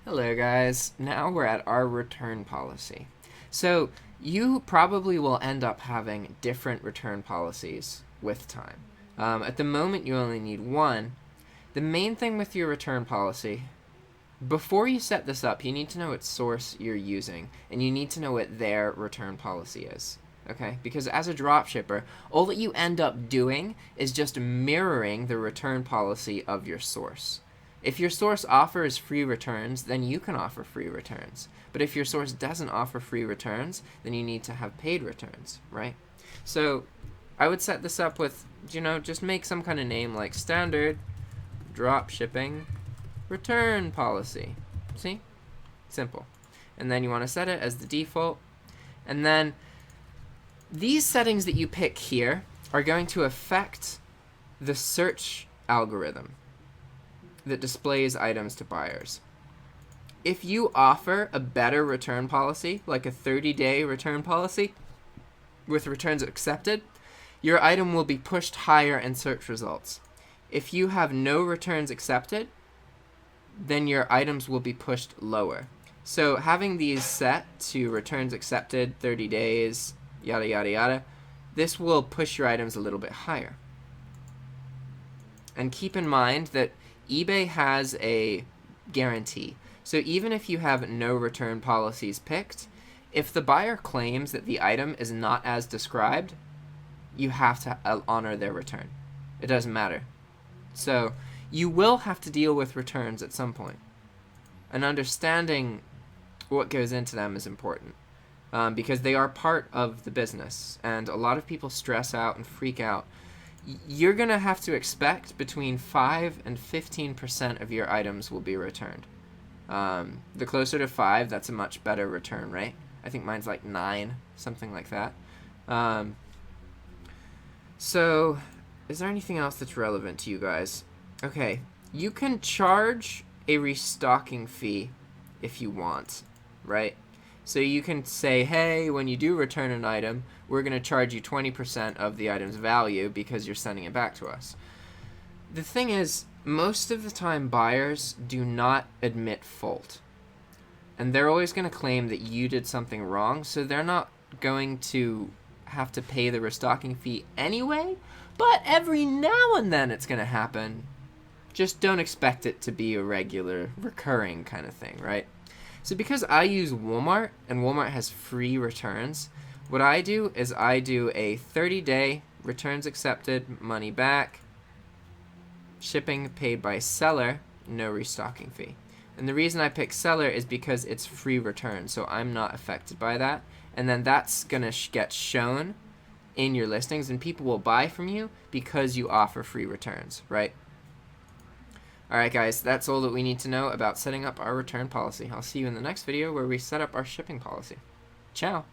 Hello guys, now we're at our return policy. So you probably will end up having different return policies with time. At the moment you only need one. The main thing with your return policy, before you set this up, you need to know what source you're using, and you need to know what their return policy is. Okay? Because as a dropshipper, all that you end up doing is just mirroring the return policy of your source. If your source offers free returns, then you can offer free returns. But if your source doesn't offer free returns, then you need to have paid returns, right? So I would set this up with, just make some kind of name like standard dropshipping return policy. See? Simple. And then you want to set it as the default. And then these settings that you pick here are going to affect the search algorithm that displays items to buyers. If you offer a better return policy, like a 30-day return policy with returns accepted, your item will be pushed higher in search results. If you have no returns accepted, then your items will be pushed lower. So having these set to returns accepted, 30 days, yada yada yada, this will push your items a little bit higher. And keep in mind that eBay has a guarantee. So even if you have no return policies picked, if the buyer claims that the item is not as described, you have to honor their return. It doesn't matter. So you will have to deal with returns at some point. And understanding what goes into them is important, because they are part of the business. And a lot of people stress out and freak out. You're going to have to expect between 5 and 15% of your items will be returned. The closer to 5, that's a much better return rate. I think mine's like 9, something like that. So, is there anything else that's relevant to you guys? Okay, you can charge a restocking fee if you want, right? So you can say, hey, when you do return an item, we're going to charge you 20% of the item's value because you're sending it back to us. The thing is, most of the time buyers do not admit fault. And they're always going to claim that you did something wrong, so they're not going to have to pay the restocking fee anyway, but every now and then it's going to happen. Just don't expect it to be a regular, recurring kind of thing, right? So because I use Walmart, and Walmart has free returns, what I do is I do a 30-day returns accepted, money back, shipping paid by seller, no restocking fee. And the reason I pick seller is because it's free return, so I'm not affected by that. And then that's going to get shown in your listings, and people will buy from you because you offer free returns, right? Alright guys, that's all that we need to know about setting up our return policy. I'll see you in the next video where we set up our shipping policy. Ciao!